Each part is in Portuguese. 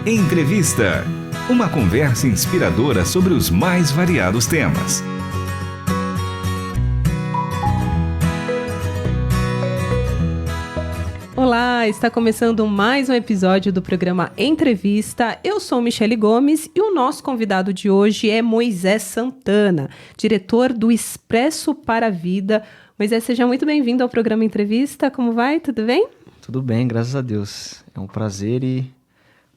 Entrevista. Uma conversa inspiradora sobre os mais variados temas. Olá, está começando mais um episódio do programa Entrevista. Eu sou Michele Gomes e o nosso convidado de hoje é Moisés Santana, diretor do Expresso para a Vida. Moisés, seja muito bem-vindo ao programa Entrevista. Como vai? Tudo bem? Tudo bem, graças a Deus. É um prazer e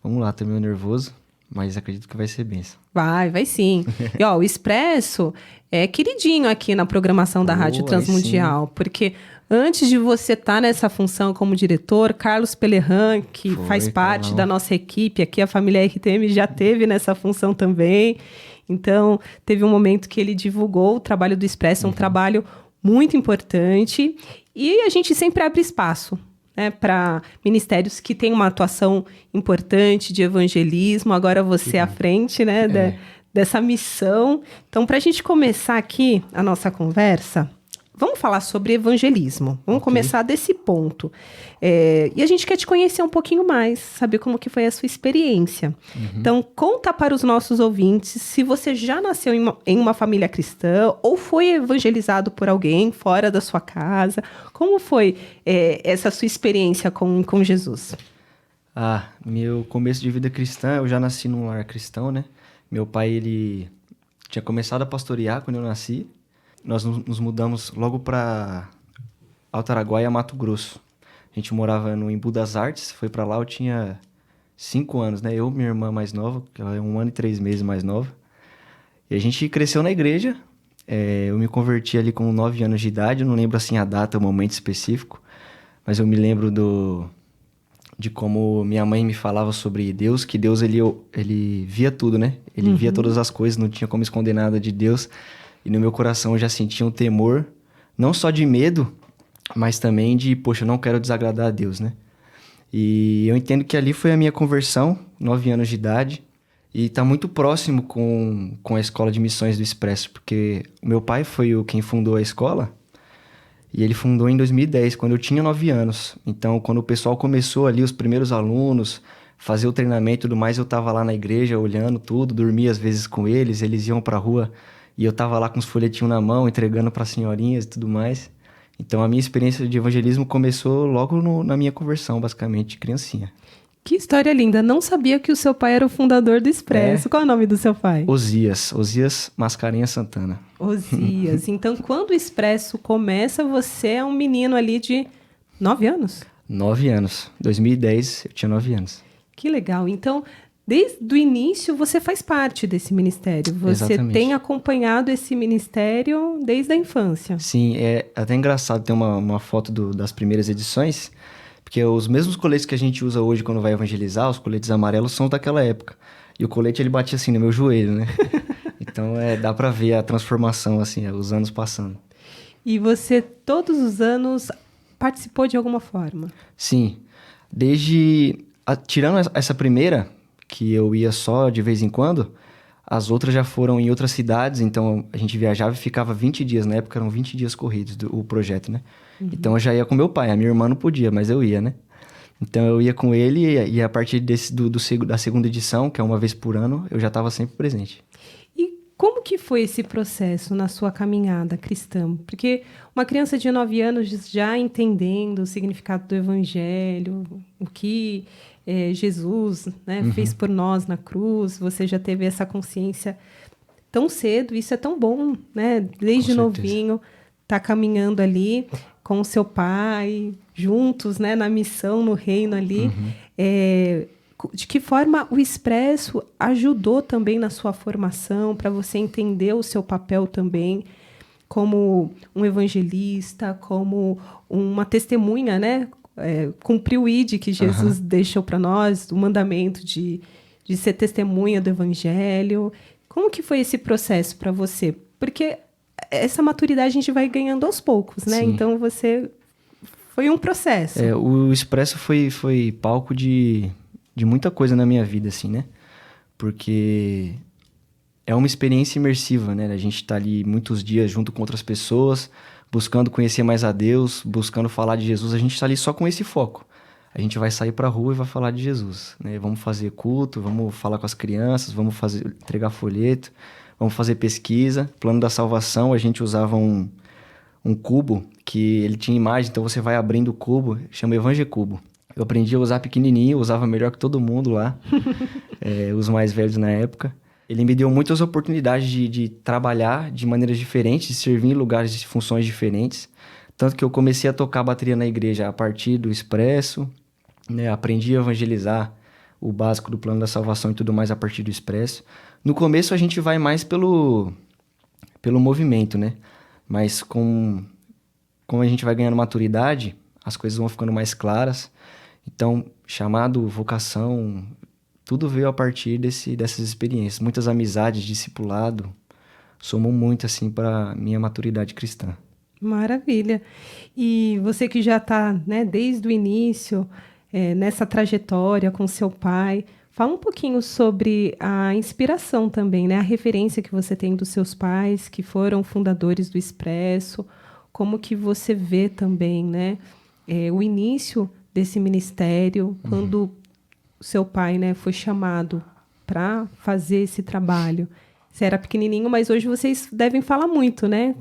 vamos lá, tô meio nervoso, mas acredito que vai ser bênção. Vai sim. E ó, o Expresso é queridinho aqui na programação da Rádio Transmundial, porque antes de você estar nessa função como diretor, Carlos Pelerran, que faz parte da nossa equipe aqui, a família RTM já teve nessa função também. Então, teve um momento que ele divulgou o trabalho do Expresso, um trabalho muito importante. E a gente sempre abre espaço, né, para ministérios que têm uma atuação importante de evangelismo. Agora você à frente, né, dessa missão. Então, para a gente começar aqui a nossa conversa, vamos falar sobre evangelismo. Vamos começar desse ponto. E a gente quer te conhecer um pouquinho mais, saber como que foi a sua experiência. Então, conta para os nossos ouvintes se você já nasceu em uma família cristã ou foi evangelizado por alguém fora da sua casa. Como foi essa sua experiência com Jesus? Meu começo de vida cristã, eu já nasci num lar cristão, né? Meu pai, ele tinha começado a pastorear quando eu nasci. Nós nos mudamos logo para Alto Araguaia, Mato Grosso. A gente morava no Embu das Artes, foi para lá, eu tinha 5 anos, né? Eu, minha irmã mais nova, que ela é 1 ano e 3 meses mais nova. E a gente cresceu na igreja. Eu me converti ali com 9 anos de idade, eu não lembro assim a data, o momento específico, mas eu me lembro de como minha mãe me falava sobre Deus, que Deus ele via tudo, né? Ele via todas as coisas, não tinha como esconder nada de Deus. E no meu coração eu já sentia um temor, não só de medo, mas também de, poxa, eu não quero desagradar a Deus, né? E eu entendo que ali foi a minha conversão, 9 anos de idade, e está muito próximo com a escola de missões do Expresso, porque o meu pai foi quem fundou a escola, e ele fundou em 2010, quando eu tinha 9 anos. Então, quando o pessoal começou ali, os primeiros alunos, fazer o treinamento e tudo mais, eu estava lá na igreja olhando tudo, dormia às vezes com eles iam para a rua, e eu tava lá com os folhetinhos na mão, entregando para senhorinhas e tudo mais. Então, a minha experiência de evangelismo começou logo na minha conversão, basicamente, criancinha. Que história linda. Não sabia que o seu pai era o fundador do Expresso. Qual é o nome do seu pai? Osias Mascarenhas Santana. Osias. Então, quando o Expresso começa, você é um menino ali de 9 anos? 9 anos. 2010, eu tinha 9 anos. Que legal. Então, desde o início, você faz parte desse ministério. Você Exatamente. tem acompanhado esse ministério desde a infância. Sim, é até engraçado ter uma foto das primeiras edições, porque os mesmos coletes que a gente usa hoje quando vai evangelizar, os coletes amarelos, são daquela época. E o colete, ele batia assim no meu joelho, né? Então, dá pra ver a transformação, assim, os anos passando. E você, todos os anos, participou de alguma forma? Sim. Tirando essa primeira, que eu ia só de vez em quando, as outras já foram em outras cidades, então a gente viajava e ficava 20 dias, na época eram 20 dias corridos o projeto, né? Então eu já ia com meu pai, a minha irmã não podia, mas eu ia, né? Então eu ia com ele e a partir da segunda edição, que é uma vez por ano, eu já estava sempre presente. E como que foi esse processo na sua caminhada cristã? Porque uma criança de 9 anos já entendendo o significado do evangelho, o que Jesus, né, fez por nós na cruz, você já teve essa consciência tão cedo, isso é tão bom, né? Desde novinho, tá caminhando ali com o seu pai, juntos, né, na missão, no reino ali. De que forma o Expresso ajudou também na sua formação, para você entender o seu papel também como um evangelista, como uma testemunha, né? Cumprir o ID que Jesus deixou para nós, o mandamento de ser testemunha do evangelho. Como que foi esse processo para você? Porque essa maturidade a gente vai ganhando aos poucos, né? Sim. Então, foi um processo. O Expresso foi palco de muita coisa na minha vida, assim, né? Porque é uma experiência imersiva, né? A gente tá ali muitos dias junto com outras pessoas, buscando conhecer mais a Deus, buscando falar de Jesus. A gente tá ali só com esse foco. a gente vai sair pra rua e vai falar de Jesus, né? Vamos fazer culto, vamos falar com as crianças, vamos entregar folheto, vamos fazer pesquisa. Plano da salvação, a gente usava um cubo que ele tinha imagem, então você vai abrindo o cubo, chama Evangecubo. Eu aprendi a usar pequenininho, usava melhor que todo mundo lá, os mais velhos na época. Ele me deu muitas oportunidades de trabalhar de maneiras diferentes, de servir em lugares de funções diferentes. Tanto que eu comecei a tocar bateria na igreja a partir do Expresso, né? Aprendi a evangelizar o básico do plano da salvação e tudo mais a partir do Expresso. No começo a gente vai mais pelo movimento, né? Mas como a gente vai ganhando maturidade, as coisas vão ficando mais claras. Então, chamado, vocação, tudo veio a partir dessas experiências. Muitas amizades, discipulado, somam muito, assim, para minha maturidade cristã. Maravilha. E você que já está, né, desde o início, nessa trajetória com seu pai, fala um pouquinho sobre a inspiração também, né? A referência que você tem dos seus pais, que foram fundadores do Expresso, como que você vê também, né, o início desse ministério, quando o seu pai, né, foi chamado para fazer esse trabalho. Você era pequenininho, mas hoje vocês devem falar muito, né?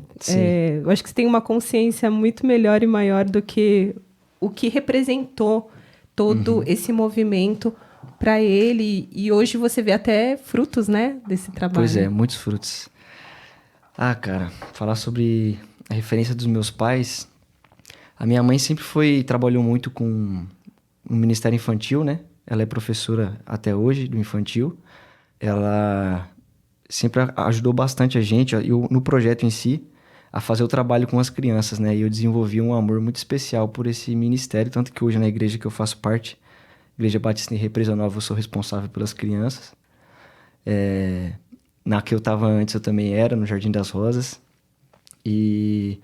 Eu acho que você tem uma consciência muito melhor e maior do que o que representou todo esse movimento para ele. E hoje você vê até frutos, né, desse trabalho. Pois é, muitos frutos. Ah, cara, falar sobre a referência dos meus pais. A minha mãe sempre trabalhou muito com o Ministério Infantil, né? Ela é professora até hoje do infantil. Ela sempre ajudou bastante a gente, no projeto em si, a fazer o trabalho com as crianças, né? E eu desenvolvi um amor muito especial por esse ministério, tanto que hoje na igreja que eu faço parte, Igreja Batista em Represa Nova, eu sou responsável pelas crianças. Na que eu estava antes, eu também era, no Jardim das Rosas. E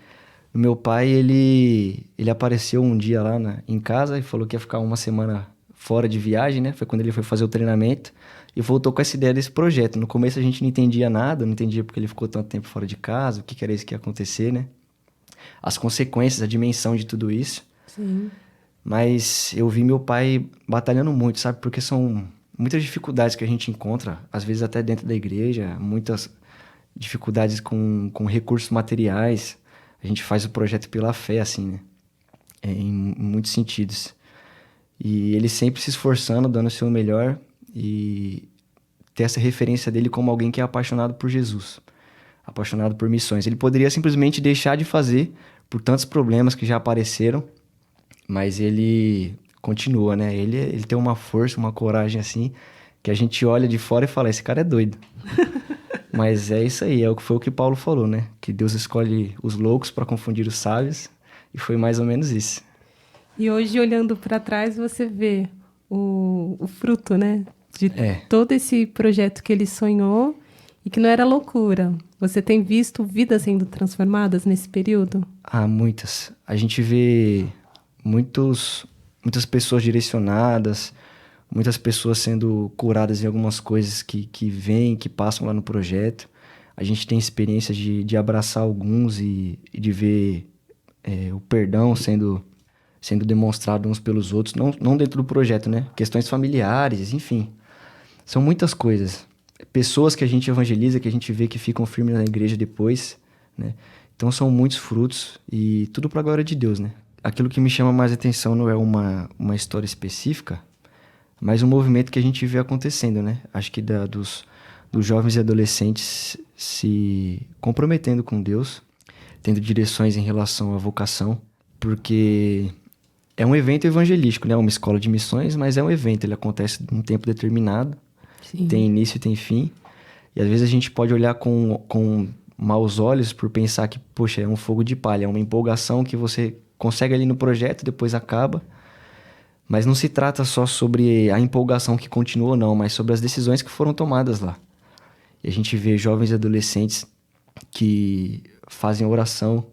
o meu pai, ele apareceu um dia lá em casa e falou que ia ficar uma semana fora de viagem, né? Foi quando ele foi fazer o treinamento e voltou com essa ideia desse projeto. No começo a gente não entendia nada, não entendia porque ele ficou tanto tempo fora de casa, o que era isso que ia acontecer, né? As consequências, a dimensão de tudo isso. Sim. Mas eu vi meu pai batalhando muito, sabe? Porque são muitas dificuldades que a gente encontra, às vezes até dentro da igreja, muitas dificuldades com recursos materiais. A gente faz o projeto pela fé, assim, né? Em muitos sentidos. E ele sempre se esforçando, dando o seu melhor e ter essa referência dele como alguém que é apaixonado por Jesus, apaixonado por missões. Ele poderia simplesmente deixar de fazer por tantos problemas que já apareceram, mas ele continua, né? Ele tem uma força, uma coragem assim, que a gente olha de fora e fala, esse cara é doido. Mas é isso aí, foi o que Paulo falou, né? Que Deus escolhe os loucos para confundir os sábios, e foi mais ou menos isso. E hoje, olhando para trás, você vê o fruto, né? De todo esse projeto que ele sonhou e que não era loucura. Você tem visto vidas sendo transformadas nesse período? Ah, muitas. A gente vê muitas pessoas direcionadas, muitas pessoas sendo curadas em algumas coisas que vêm, que passam lá no projeto. A gente tem experiência de abraçar alguns e de ver o perdão sendo demonstrado uns pelos outros, não dentro do projeto, né? Questões familiares, enfim. São muitas coisas. Pessoas que a gente evangeliza, que a gente vê que ficam firmes na igreja depois, né? Então são muitos frutos e tudo para a glória de Deus, né? Aquilo que me chama mais atenção não é uma história específica, mas um movimento que a gente vê acontecendo, né? Acho que dos jovens e adolescentes se comprometendo com Deus, tendo direções em relação à vocação, porque é um evento evangelístico, né? Uma escola de missões, mas é um evento, ele acontece num tempo determinado, Sim. Tem início e tem fim, e às vezes a gente pode olhar com maus olhos por pensar que, poxa, é um fogo de palha, é uma empolgação que você consegue ali no projeto, depois acaba. Mas não se trata só sobre a empolgação que continua ou não, mas sobre as decisões que foram tomadas lá. E a gente vê jovens e adolescentes que fazem oração,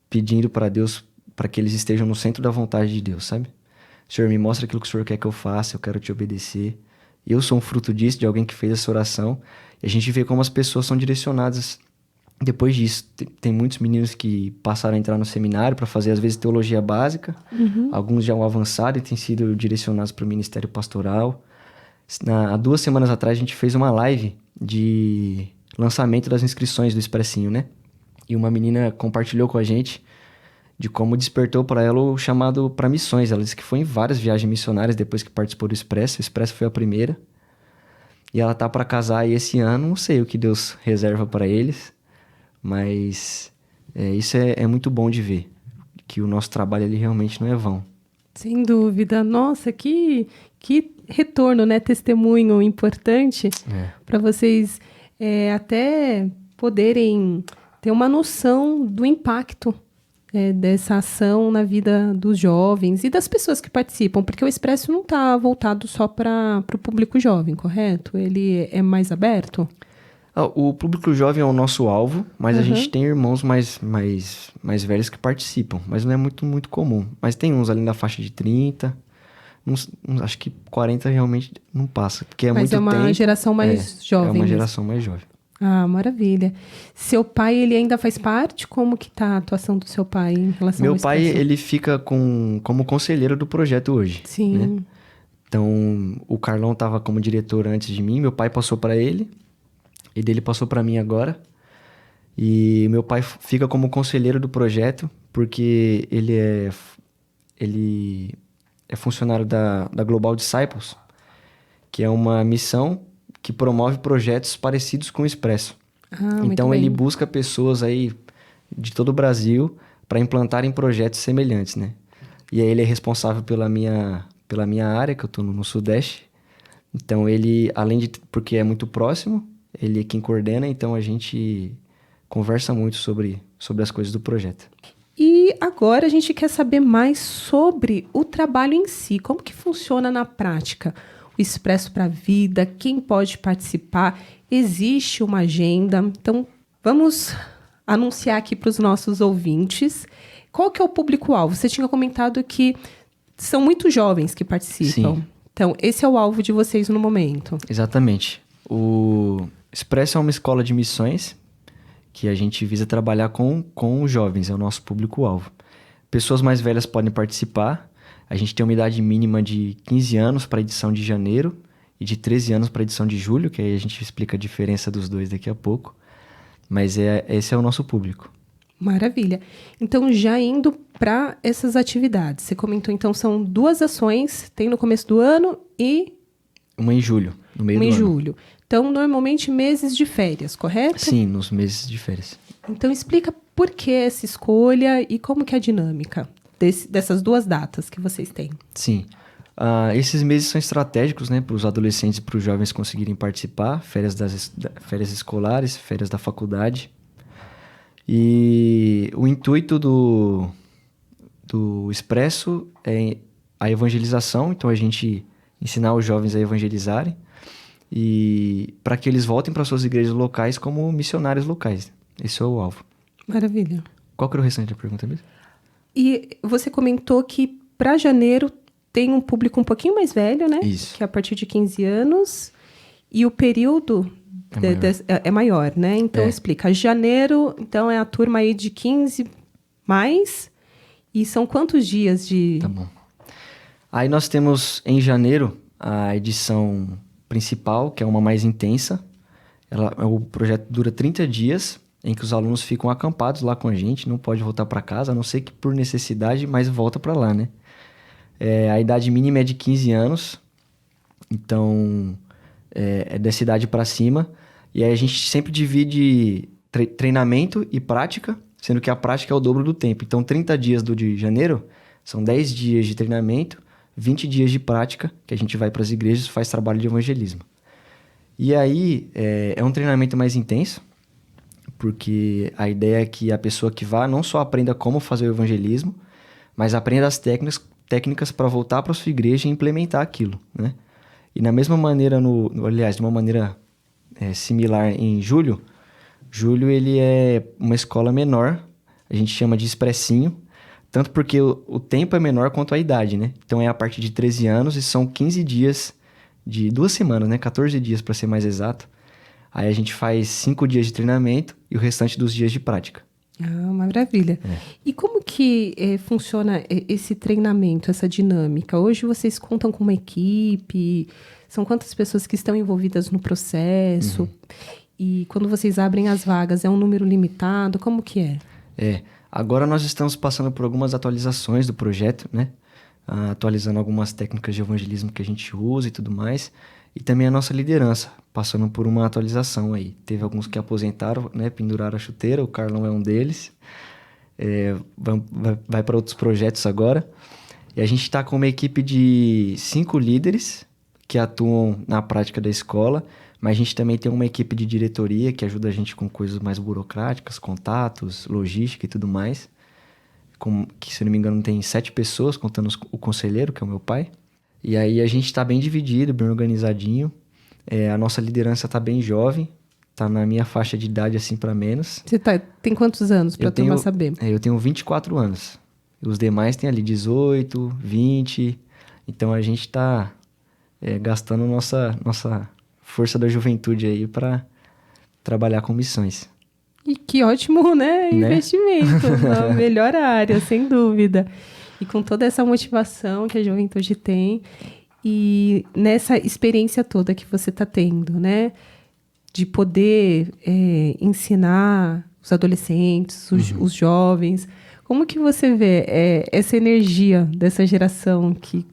pedindo para Deus, para que eles estejam no centro da vontade de Deus, sabe? Senhor, me mostra aquilo que o Senhor quer que eu faça, eu quero te obedecer. Eu sou um fruto disso, de alguém que fez essa oração. E a gente vê como as pessoas são direcionadas Depois disso, tem muitos meninos que passaram a entrar no seminário para fazer, às vezes, teologia básica. Alguns já vão avançado e têm sido direcionados para o ministério pastoral. Há 2 semanas atrás, a gente fez uma live de lançamento das inscrições do Expressinho, né? E uma menina compartilhou com a gente de como despertou para ela o chamado para missões. Ela disse que foi em várias viagens missionárias depois que participou do Expresso. O Expresso foi a primeira. E ela tá para casar e esse ano, não sei o que Deus reserva para eles. Mas isso é muito bom de ver, que o nosso trabalho ali realmente não é vão. Sem dúvida. Nossa, que retorno, né? Testemunho importante para vocês até poderem ter uma noção do impacto dessa ação na vida dos jovens e das pessoas que participam, porque o Expresso não está voltado só para o público jovem, correto? Ele é mais aberto? O público jovem é o nosso alvo, mas a gente tem irmãos mais velhos que participam, mas não é muito comum. Mas tem uns ali na faixa de 30, acho que 40 realmente não passa, porque é muito tempo. Mas é uma geração mais jovem. É uma geração mais jovem. Ah, maravilha. Seu pai, ele ainda faz parte? Como que tá a atuação do seu pai em relação ao Meu pai, ele fica como conselheiro do projeto hoje. Sim. Né? Então, o Carlão estava como diretor antes de mim, meu pai passou para ele, e dele passou para mim agora. E meu pai fica como conselheiro do projeto, porque ele é funcionário da Global Disciples, que é uma missão que promove projetos parecidos com o Expresso. Então ele busca pessoas aí de todo o Brasil para implantarem projetos semelhantes, né? E aí ele é responsável pela minha área, que eu estou no Sudeste. Então ele, porque é muito próximo, ele é quem coordena, então a gente conversa muito sobre as coisas do projeto. E agora a gente quer saber mais sobre o trabalho em si, como que funciona na prática. O Expresso para a Vida, quem pode participar, existe uma agenda. Então, vamos anunciar aqui para os nossos ouvintes. Qual que é o público-alvo? Você tinha comentado que são muito jovens que participam. Sim. Então, esse é o alvo de vocês no momento. Exatamente. O Expresso é uma escola de missões que a gente visa trabalhar com os jovens, é o nosso público-alvo. Pessoas mais velhas podem participar. A gente tem uma idade mínima de 15 anos para a edição de janeiro e de 13 anos para a edição de julho, que aí a gente explica a diferença dos dois daqui a pouco. Mas esse é o nosso público. Maravilha. Então, já indo para essas atividades, você comentou, então, são 2 ações, tem no começo do ano e... Uma em julho, no meio do ano. Uma em julho. Então, normalmente, meses de férias, correto? Sim, nos meses de férias. Então, explica por que essa escolha e como que é a dinâmica dessas 2 datas que vocês têm. Sim. Esses meses são estratégicos, né, para os adolescentes e para os jovens conseguirem participar, férias escolares, férias da faculdade. E o intuito do Expresso é a evangelização, então a gente ensinar os jovens a evangelizarem e para que eles voltem para suas igrejas locais como missionários locais. Esse é o alvo. Maravilha. Qual que era o restante da pergunta mesmo? E você comentou que para janeiro tem um público um pouquinho mais velho, né? Isso. Que é a partir de 15 anos. E o período é maior, né? Então, explica. Janeiro, então, é a turma aí de 15 mais. E são quantos dias de... Tá bom. Aí nós temos, em janeiro, a edição principal, que é uma mais intensa. O projeto dura 30 dias, em que os alunos ficam acampados lá com a gente, não pode voltar para casa, a não ser que por necessidade, mas volta para lá, né? A idade mínima é de 15 anos, então é dessa idade para cima. E aí a gente sempre divide treinamento e prática, sendo que a prática é o dobro do tempo. Então, 30 dias de janeiro são 10 dias de treinamento, 20 dias de prática, que a gente vai para as igrejas e faz trabalho de evangelismo. E aí é um treinamento mais intenso, porque a ideia é que a pessoa que vá não só aprenda como fazer o evangelismo, mas aprenda as técnicas para voltar para a sua igreja e implementar aquilo, né? E na mesma maneira, aliás, de uma maneira similar em julho, ele é uma escola menor, a gente chama de expressinho, tanto porque o tempo é menor quanto a idade, né? Então é a partir de 13 anos e são 15 dias de 2 semanas, né? 14 dias para ser mais exato, Aí a gente faz 5 dias de treinamento e o restante dos dias de prática. Ah, maravilha. E como que funciona esse treinamento, essa dinâmica? Hoje vocês contam com uma equipe? São quantas pessoas que estão envolvidas no processo? E quando vocês abrem as vagas, é um número limitado? Como que é? Agora nós estamos passando por algumas atualizações do projeto, né? Atualizando algumas técnicas de evangelismo que a gente usa e tudo mais. E também a nossa liderança, passando por uma atualização aí. Teve alguns que aposentaram, né? Penduraram a chuteira, o Carlão é um deles. Vai para outros projetos agora. E a gente está com uma equipe de 5 líderes que atuam na prática da escola, mas a gente também tem uma equipe de diretoria que ajuda a gente com coisas mais burocráticas, contatos, logística e tudo mais. Que, se não me engano, tem 7 pessoas, contando o conselheiro, que é o meu pai. E aí a gente está bem dividido, bem organizadinho. A nossa liderança está bem jovem, está na minha faixa de idade, assim, para menos. Você tem quantos anos, para a turma saber? Eu tenho 24 anos. Os demais têm ali 18, 20. Então a gente está gastando nossa força da juventude aí para trabalhar com missões. E que ótimo, né? Investimento na melhor área, sem dúvida. E com toda essa motivação que a juventude tem e nessa experiência toda que você está tendo, né? De poder ensinar os adolescentes, os jovens. Como que você vê essa energia dessa geração que,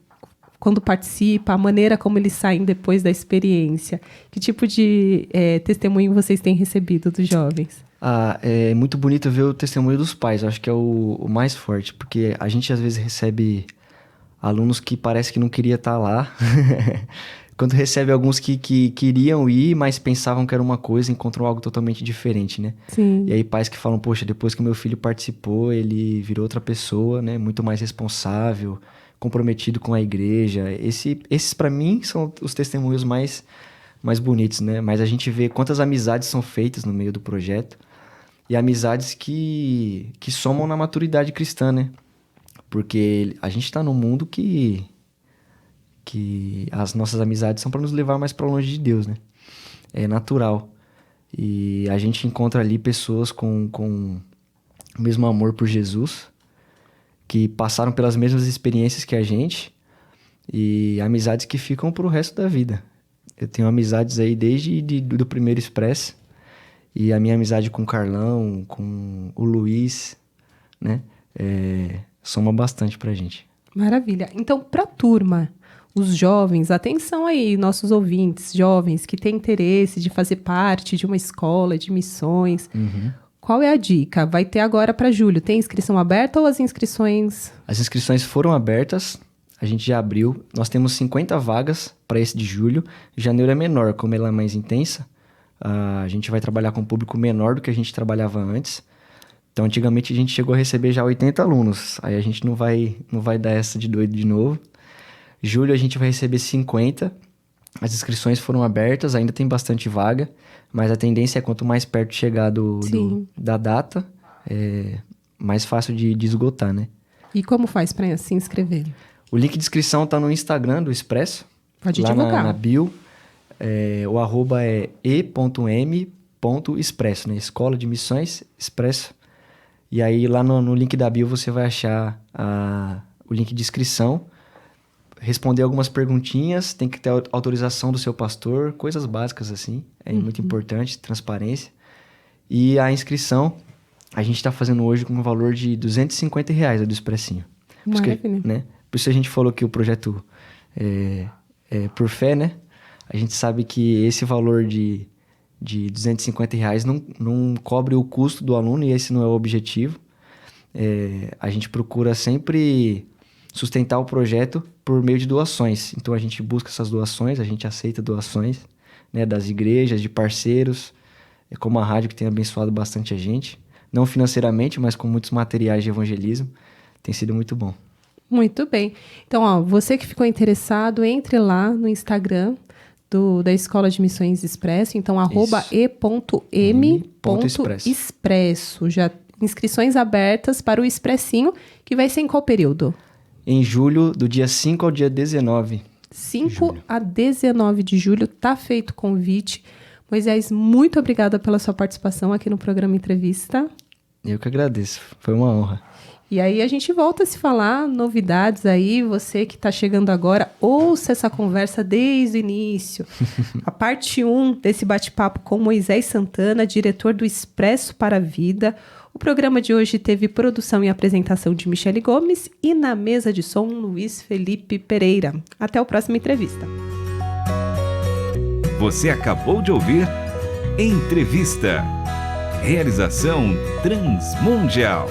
quando participa, a maneira como eles saem depois da experiência? Que tipo de testemunho vocês têm recebido dos jovens? É muito bonito ver o testemunho dos pais. Eu acho que é o mais forte, porque a gente às vezes recebe alunos que parece que não queria estar lá. Quando recebe alguns que queriam ir, mas pensavam que era uma coisa, encontram algo totalmente diferente, né? Sim. E aí pais que falam, poxa, depois que meu filho participou, ele virou outra pessoa, né? Muito mais responsável, comprometido com a igreja. Esses para mim são os testemunhos mais bonitos, né? Mas a gente vê quantas amizades são feitas no meio do projeto. E amizades que somam na maturidade cristã, né? Porque a gente está num mundo que as nossas amizades são para nos levar mais para longe de Deus, né? É natural. E a gente encontra ali pessoas com o mesmo amor por Jesus, que passaram pelas mesmas experiências que a gente, e amizades que ficam pro resto da vida. Eu tenho amizades aí desde do primeiro Express, e a minha amizade com o Carlão, com o Luiz, né? Soma bastante pra gente. Maravilha. Então, pra turma, os jovens, atenção aí, nossos ouvintes, jovens que têm interesse de fazer parte de uma escola de missões. Qual é a dica? Vai ter agora para julho. Tem inscrição aberta ou as inscrições... As inscrições foram abertas, a gente já abriu. Nós temos 50 vagas para esse de julho. Janeiro é menor, como ela é mais intensa. A gente vai trabalhar com um público menor do que a gente trabalhava antes. Então, antigamente, a gente chegou a receber já 80 alunos. Aí a gente não vai dar essa de doido de novo. Julho a gente vai receber 50. As inscrições foram abertas, ainda tem bastante vaga. Mas a tendência é quanto mais perto chegar da data, mais fácil de esgotar, né? E como faz para se inscrever? O link de inscrição está no Instagram do Expresso. Pode lá divulgar. Na bio. O arroba é e.m.expresso, né? Escola de Missões Expresso. E aí lá no link da bio você vai achar o link de inscrição. Responder algumas perguntinhas, tem que ter autorização do seu pastor, coisas básicas assim, muito importante, transparência. E a inscrição, a gente está fazendo hoje com um valor de R$250 a do Expressinho. Maravilha. Né? Por isso a gente falou que o projeto é por fé, né? A gente sabe que esse valor de R$250 não cobre o custo do aluno e esse não é o objetivo. A gente procura sempre sustentar o projeto por meio de doações. Então, a gente busca essas doações, a gente aceita doações, né, das igrejas, de parceiros, como a rádio, que tem abençoado bastante a gente. Não financeiramente, mas com muitos materiais de evangelismo. Tem sido muito bom. Muito bem. Então, você que ficou interessado, entre lá no Instagram da Escola de Missões Expresso. Então, arroba e.m.expresso. Já inscrições abertas para o Expressinho, que vai ser em qual período? Em julho, do dia 5 ao dia 19. 5 a 19 de julho, tá feito o convite. Moisés, muito obrigada pela sua participação aqui no programa Entrevista. Eu que agradeço, foi uma honra. E aí a gente volta a se falar, novidades aí, você que está chegando agora, ouça essa conversa desde o início. A parte 1 desse bate-papo com Moisés Santana, diretor do Expresso para a Vida. O programa de hoje teve produção e apresentação de Michele Gomes e na mesa de som, Luiz Felipe Pereira. Até a próxima entrevista. Você acabou de ouvir Entrevista. Realização Transmundial.